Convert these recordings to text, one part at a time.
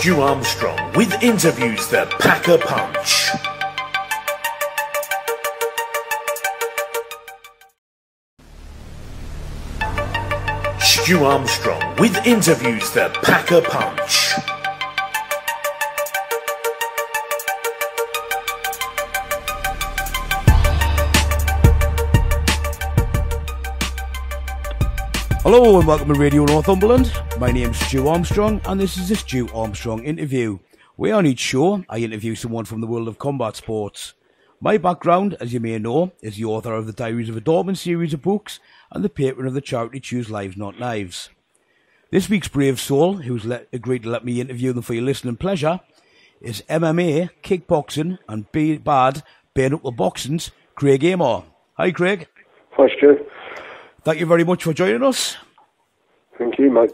Stu Armstrong with interviews that pack a punch. Stu Armstrong with interviews that pack a punch. Hello and welcome to Radio Northumberland. My name's Stu Armstrong and this is the Stu Armstrong interview, where on each show I interview someone from the world of combat sports. My background, as you may know, is the author of the Diaries of a Dorman series of books and the patron of the charity Choose Lives Not Knives. This week's brave soul, who's agreed to let me interview them for your listening pleasure, is MMA, kickboxing and Bbad, Bare Knuckle boxing's Craig Hammer. Hi Craig. Hi Stu. Thank you very much for joining us. Thank you, mate.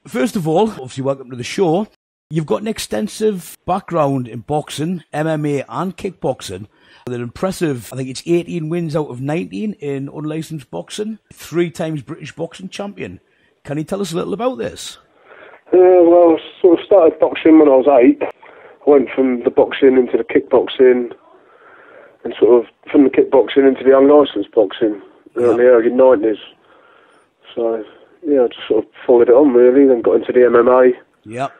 First of all, obviously welcome to the show. You've got an extensive background in boxing, MMA and kickboxing. With an impressive, I think it's 18 wins out of 19 in unlicensed boxing. 3 times British boxing champion. Can you tell us a little about this? Well, I sort of started boxing when I was 8. I went from the boxing into the kickboxing and sort of from the kickboxing into the unlicensed boxing. In the early 90s. So, yeah, I just sort of followed it on, really, then got into the MMA. Yep.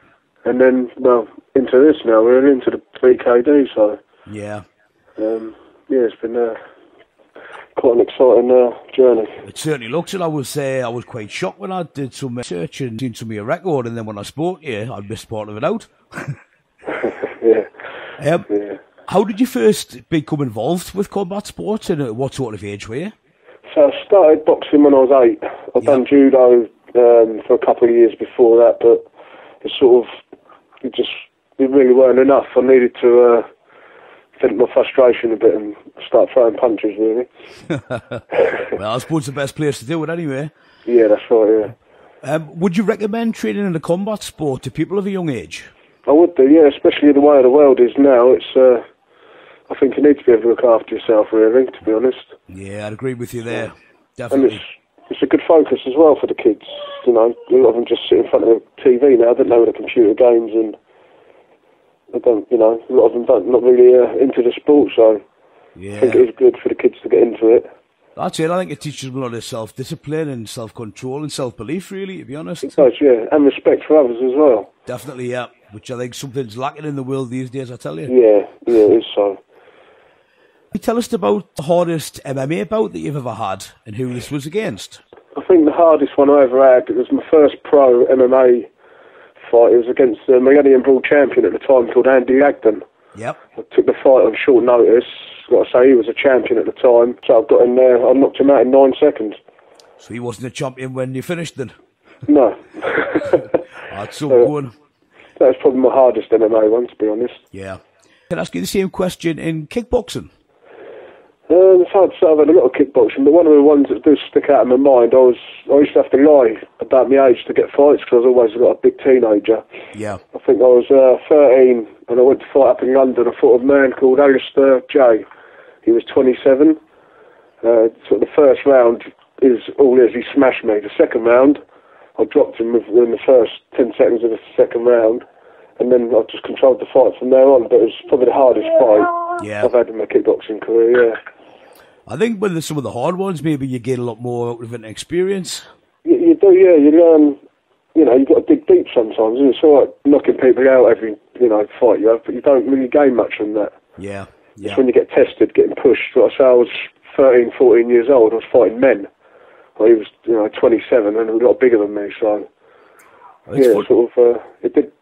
And then, well, into this now, really, into the BKD, so... Yeah. It's been quite an exciting journey. It certainly looks it. I was quite shocked when I did some research and seen some of your record, and then when I spoke to you, I missed part of it out. Yeah. How did you first become involved with combat sports, and at what sort of age were you? So I started boxing when I was 8. I'd done judo for a couple of years before that, but it really weren't enough. I needed to vent my frustration a bit and start throwing punches, really. Well, I suppose the best place to do it anyway. Yeah, that's right, yeah. Would you recommend training in a combat sport to people of a young age? I would do, yeah, especially the way the world is now. It's I think you need to be able to look after yourself, really, to be honest. Yeah, I'd agree with you there. Definitely. And it's a good focus as well for the kids. You know, a lot of them just sit in front of the TV now. They don't know the computer games, and they don't. You know, a lot of them not really into the sport. So I think it is good for the kids to get into it. That's it. I think it teaches them a lot of self-discipline and self-control and self-belief, really, to be honest. It does, yeah, and respect for others as well. Definitely, yeah. Which I think something's lacking in the world these days, I tell you. Yeah, it is so. Tell us about the hardest MMA bout that you've ever had and who this was against. I think the hardest one I ever had, it was my first pro MMA fight. It was against the Millennium Brawl champion at the time called Andy Agden. Yep. I took the fight on short notice. Got to say, he was a champion at the time. So I got in there, I knocked him out in 9 seconds. So he wasn't a champion when you finished then? No. That's so good. That was probably my hardest MMA one, to be honest. Yeah. Can I ask you the same question in kickboxing? It's hard to say. I've had a lot of kickboxing, but one of the ones that does stick out in my mind, I used to have to lie about my age to get fights because I was always a big teenager. Yeah. I think I was 13 and I went to fight up in London. I fought a man called Alistair J. He was 27. So the first round is all he smashed me. The second round, I dropped him within the first 10 seconds of the second round, and then I just controlled the fight from there on. But it was probably the hardest fight I've had in my kickboxing career, yeah. I think with some of the hard ones, maybe you get a lot more out of an experience. You do, yeah. You learn, you've got to dig deep sometimes. It's all right knocking people out every, fight you have, but you don't really gain much from that. Yeah. It's when you get tested, getting pushed. Like I say, I was 13, 14 years old. I was fighting men. Well, he was, 27 and a lot bigger than me, so... it did,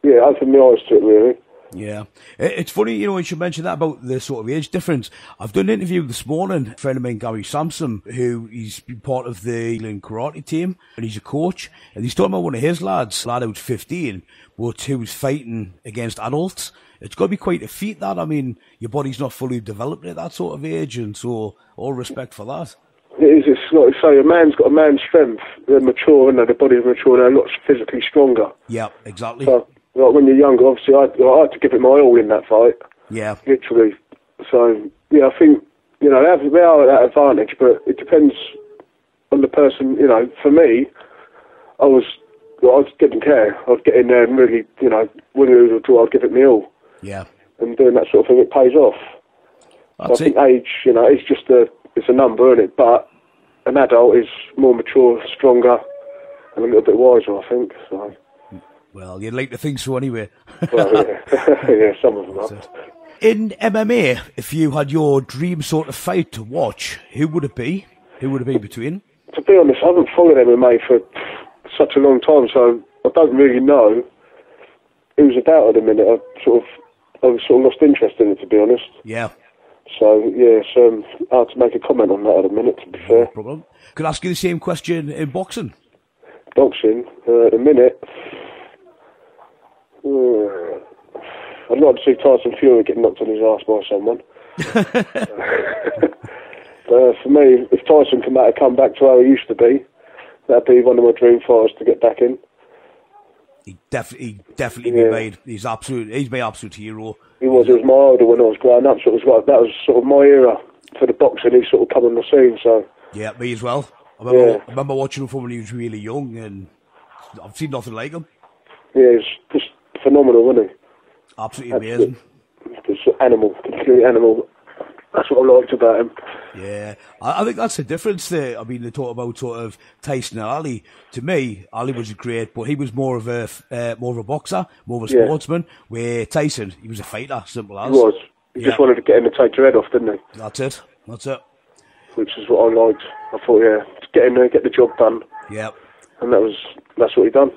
opened my eyes to it, really. Yeah. It's funny, you should mention that about the sort of age difference. I've done an interview this morning, a friend of mine, Gary Sampson, he's been part of the England karate team, and he's a coach, and he's talking about one of his lads, lad who's 15, but who's fighting against adults. It's got to be quite a feat, that. I mean, your body's not fully developed at that sort of age, and so all respect for that. It is. It's like you say, a man's got a man's strength. They're mature, and their body's mature, and they're a lot physically stronger. Yeah, exactly. So, like when you're younger, obviously, I had to give it my all in that fight. Yeah. Literally. So, I think, they are at that advantage, but it depends on the person. For me, I was well, I just didn't care. I'd get in there and really, you know, win, lose or draw, I'd give it me all. Yeah. And doing that sort of thing, it pays off. So I think age, you know, it's just it's a number, isn't it? But an adult is more mature, stronger, and a little bit wiser, I think. So. Well, you'd like to think so anyway. Well, yeah. Yeah, some of them are. In MMA, if you had your dream sort of fight to watch, who would it be? Who would it be between? To be honest, I haven't followed MMA for such a long time, so I don't really know who's about at the minute. I've sort of lost interest in it, to be honest. Yeah. So, yeah, it's hard to make a comment on that at the minute, to be fair. No problem. Could I ask you the same question in boxing? Boxing, at the minute, I'd like to see Tyson Fury get knocked on his arse by someone. For me, if Tyson can make a comeback to how he used to be, that'd be one of my dream fighters to get back in. He definitely be made. He's my absolute hero. He was my idol when I was growing up. So that was sort of my era for the boxing. He sort of come on the scene. So yeah, me as well. I remember watching him from when he was really young, and I've seen nothing like him. Yeah, he's just phenomenal, wasn't he? Absolutely amazing. Just animal, completely animal. That's what I liked about him. Yeah, I think that's the difference there. I mean, they talk about sort of Tyson and Ali. To me, Ali was great, but he was more of a boxer, more of a sportsman. Where Tyson, he was a fighter, simple as. He was. He just wanted to get him and take your head off, didn't he? That's it. Which is what I liked. I thought, just get in there, get the job done. Yeah. And that's what he done.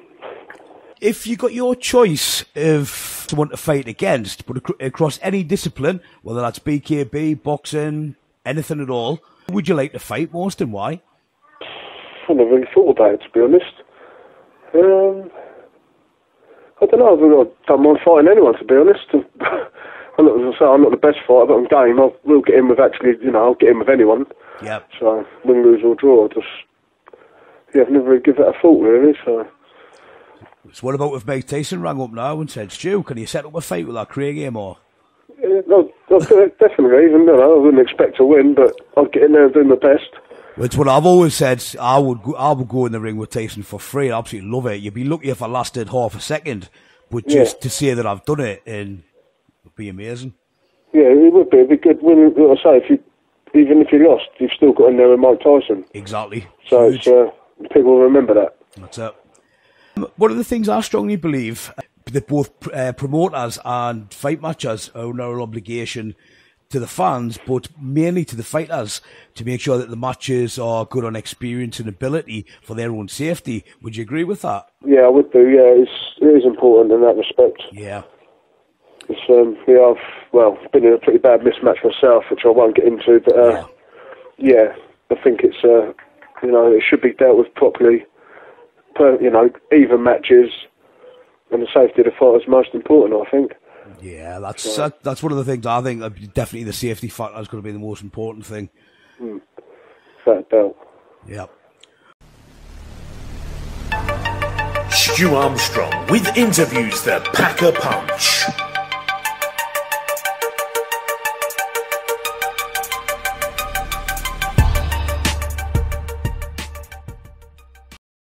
If you got your choice of someone to fight against, but across any discipline, whether that's BKB, boxing, anything at all, who would you like to fight most and why? I never really thought about it, to be honest. I don't know. I don't mind fighting anyone, to be honest. I'm not the best fighter, but I'm game. I will get in with I'll get in with anyone. Yeah. So win, lose or draw, I've never really given it a thought, really. So what about if Mike Tyson rang up now and said, Stu, can you set up a fight with that Craig Amer? No, definitely. Even though I wouldn't expect to win, but I'd get in there and do my best. It's what I've always said. I would go in the ring with Tyson for free. I absolutely love it. You'd be lucky if I lasted half a second, but just to say that I've done it, and it would be amazing. Yeah, it would be. It'd be good. Like I say, even if you lost, you've still got in there with Mike Tyson. Exactly. So people will remember that. That's it. One of the things I strongly believe that both promoters and fight matchers are under an obligation to the fans, but mainly to the fighters, to make sure that the matches are good on experience and ability for their own safety. Would you agree with that? Yeah, I would do. Yeah, it is important in that respect. Yeah. It's, I've been in a pretty bad mismatch myself, which I won't get into, but I think it's it should be dealt with properly. Even matches, and the safety of the fighter is most important, I think. Yeah, that's one of the things I think. Definitely the safety factor is going to be the most important thing. Fair belt. Yeah. Stu Armstrong with interviews that pack a punch.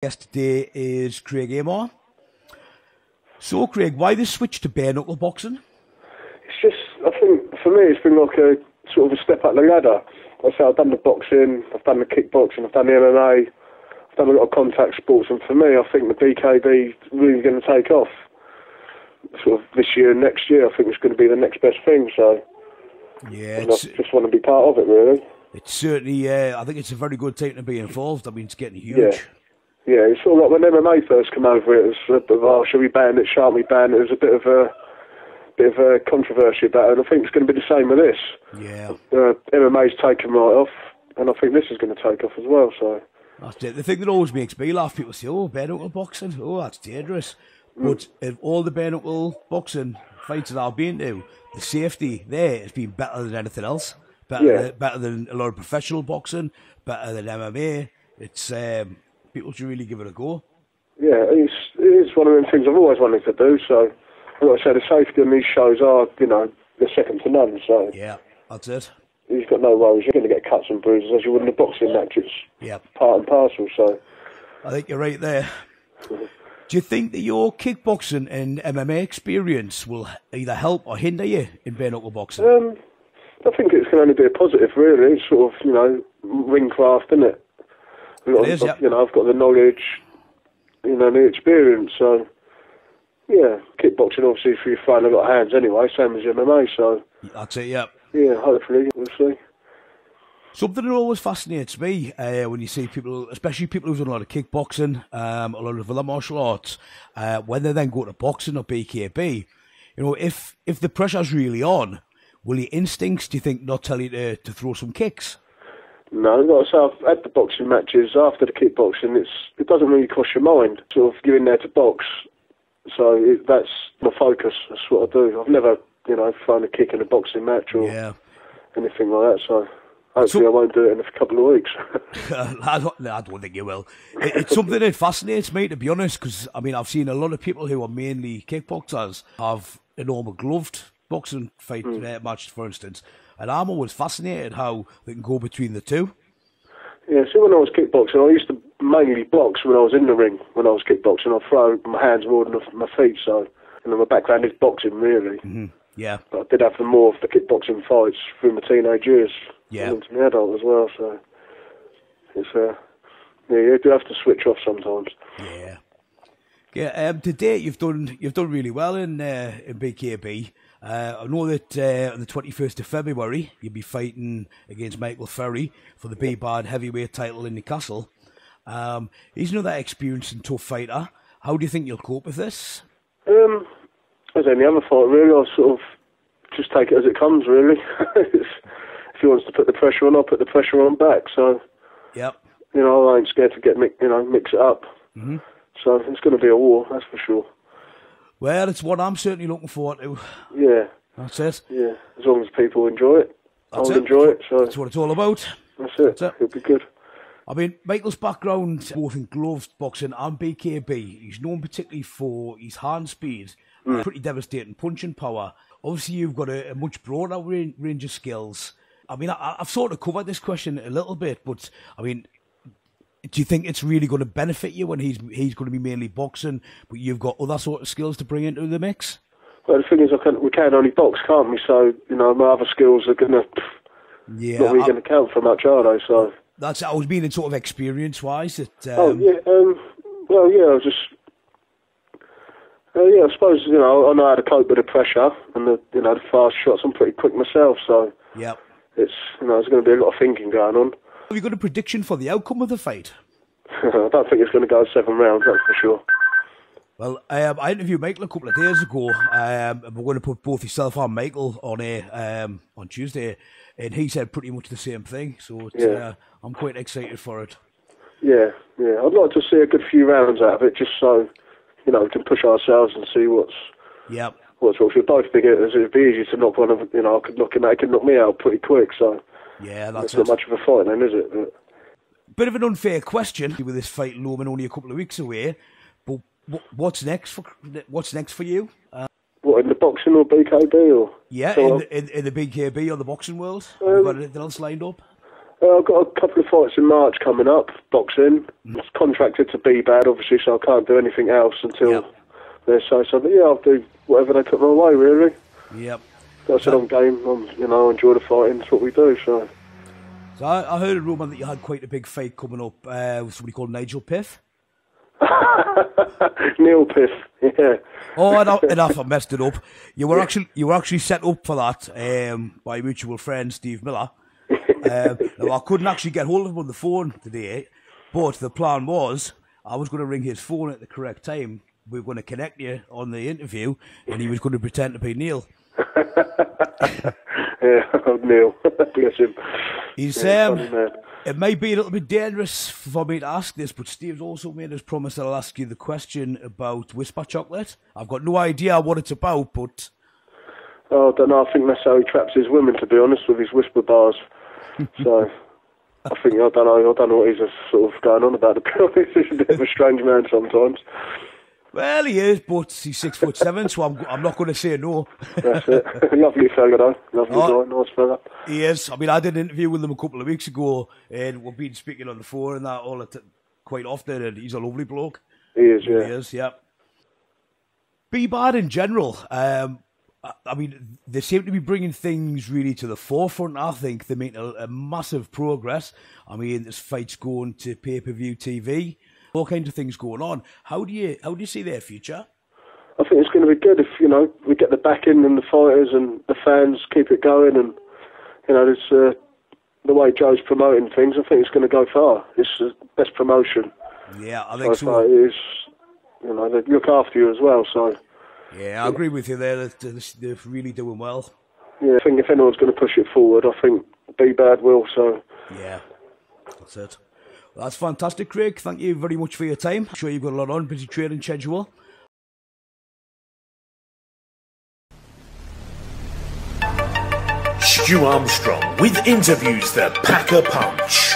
Guest today is Craig Amer. So, Craig, why the switch to bare knuckle boxing? It's just, I think, for me, it's been like a sort of a step up the ladder. Like I say, I've done the boxing, I've done the kickboxing, I've done the MMA, I've done a lot of contact sports, and for me, I think the BKB is really going to take off. Sort of this year and next year, I think it's going to be the next best thing, so yeah, I just want to be part of it, really. It's certainly, I think it's a very good time to be involved. I mean, it's getting huge. Yeah, it's sort of like when MMA first came over, it was a bit of, shall we ban it, shan't we ban it? It was a bit of a controversy about it, and I think it's going to be the same with this. Yeah. MMA's taken right off, and I think this is going to take off as well, so. That's it. The thing that always makes me laugh, people say, bare knuckle boxing, that's dangerous. But of all the bare knuckle boxing fights that I've been to, the safety there has been better than anything else. Better than a lot of professional boxing, better than MMA. It's... people should really give it a go. Yeah, it is one of them things I've always wanted to do. So, like I said, the safety on these shows are, they're second to none. So yeah, that's it. You've got no worries. You're going to get cuts and bruises as you would in a boxing match. It's part and parcel. So I think you're right there. Do you think that your kickboxing and MMA experience will either help or hinder you in bare knuckle boxing? I think it's going to only be a positive, really. It's sort of, ring craft, isn't it? I've got the knowledge, the experience, so... Yeah, kickboxing, obviously, for your fight, I've got hands anyway, same as MMA, so... That's it, yeah. Yeah, hopefully, we'll see. Something that always fascinates me when you see people, especially people who've done a lot of kickboxing, a lot of other martial arts, when they then go to boxing or BKB, if the pressure's really on, will your instincts, do you think, not tell you to throw some kicks? No, like I say, I've had the boxing matches after the kickboxing. It doesn't really cross your mind, sort of, you're in there to box. So that's my focus. That's what I do. I've never, thrown a kick in a boxing match or anything like that. So hopefully I won't do it in a couple of weeks. I don't think you will. It's something that fascinates me, to be honest, because, I've seen a lot of people who are mainly kickboxers have a normal gloved boxing fight match, for instance. And I'm always fascinated how they can go between the two. Yeah, see, when I was kickboxing, I used to mainly box when I was in the ring. When I was kickboxing, I'd throw my hands more than my feet, so my background is boxing, really. Mm-hmm. Yeah. But I did have more of the kickboxing fights through my teenage years. Yeah. Into my adult as well, so it's you do have to switch off sometimes. Yeah. Yeah. To date, you've done really well in BKB. I know that on the 21st of February, you'll be fighting against Michael Ferry for the Bbad heavyweight title in Newcastle. He's another experienced and tough fighter. How do you think you'll cope with this? As any other fight, really, I'll sort of just take it as it comes, really. If he wants to put the pressure on, I'll put the pressure on back. So, yep. I ain't scared to mix it up. Mm-hmm. So it's going to be a war, that's for sure. Well, it's what I'm certainly looking forward to. Yeah. That's it. Yeah, as long as people enjoy it. I'll enjoy it. So that's what it's all about. That's it. It'll be good. Michael's background, both in gloved boxing and BKB, he's known particularly for his hand speed, pretty devastating punching power. Obviously, you've got a much broader range of skills. I've sort of covered this question a little bit, but, do you think it's really going to benefit you when he's going to be mainly boxing, but you've got other sort of skills to bring into the mix? Well, the thing is, we can only box, can't we? So, my other skills are going to not really going to count for much, are they? So I was meaning sort of experience-wise. Well, yeah, I was just... I suppose, I know how to cope with the pressure and the fast shots. I'm pretty quick myself, so... Yep. It's, there's going to be a lot of thinking going on. Have you got a prediction for the outcome of the fight? I don't think it's going to go 7 rounds, that's for sure. Well, I interviewed Michael a couple of days ago. We're going to put both yourself and Michael on on Tuesday, and he said pretty much the same thing. So I'm quite excited for it. Yeah. I'd like to see a good few rounds out of it, just so we can push ourselves and see what's. Yep. What's what? If we're both big, it'd be easy to knock one of. I could knock him out. He could knock me out pretty quick. So. Yeah, that's not much of a fight then, is it? But... Bit of an unfair question with this fight looming only a couple of weeks away. But what's next for you? What, in the boxing or BKB or? Yeah, in the BKB or the boxing world. Have you got anything else lined up? I've got a couple of fights in March coming up. Boxing. It's contracted to Bbad, obviously, so I can't do anything else until they say so. But yeah, I'll do whatever they put my way, really. Yep. I said I'm game. I enjoy the fighting. That's what we do. So I heard a rumour that you had quite a big fight coming up with somebody called Nigel Piff. Neil Piff, yeah. Oh, enough! I messed it up. You were actually set up for that by a mutual friend, Steve Miller. Now, I couldn't actually get hold of him on the phone today, but the plan was I was going to ring his phone at the correct time. We were going to connect you on the interview, and he was going to pretend to be Neil. Yeah, Neil. Bless him. He's funny man. It may be a little bit dangerous for me to ask this, but Steve's also made us promise that I'll ask you the question about Whisper Chocolate. I've got no idea what it's about, but... Oh, I don't know. I think that's how he traps his women, to be honest, with his whisper bars. So, I don't know what he's sort of going on about. He's a bit of a strange man sometimes. Well, he is, but he's 6'7", so I'm not going to say no. That's it. Lovely fella, though. Lovely guy, nice fella. He is. I did an interview with him a couple of weeks ago, and we've been speaking on the phone and that quite often, and he's a lovely bloke. He is, yeah. He is, yeah. Bbad in general, I mean, they seem to be bringing things really to the forefront. I think they're making a massive progress. I mean, there's fights going to pay-per-view TV, all kinds of things going on. How do you see their future? I think it's going to be good if, we get the backing and the fighters and the fans keep it going, and, there's the way Joe's promoting things, I think it's going to go far. It's the best promotion. Yeah, I think so. It is, they look after you as well, so... Yeah, I agree with you there. They're really doing well. Yeah, I think if anyone's going to push it forward, I think Bbad will, so... Yeah, that's it. Well, that's fantastic, Craig. Thank you very much for your time. I'm sure you've got a lot on, busy training schedule. Stu Armstrong with interviews the Packer Punch.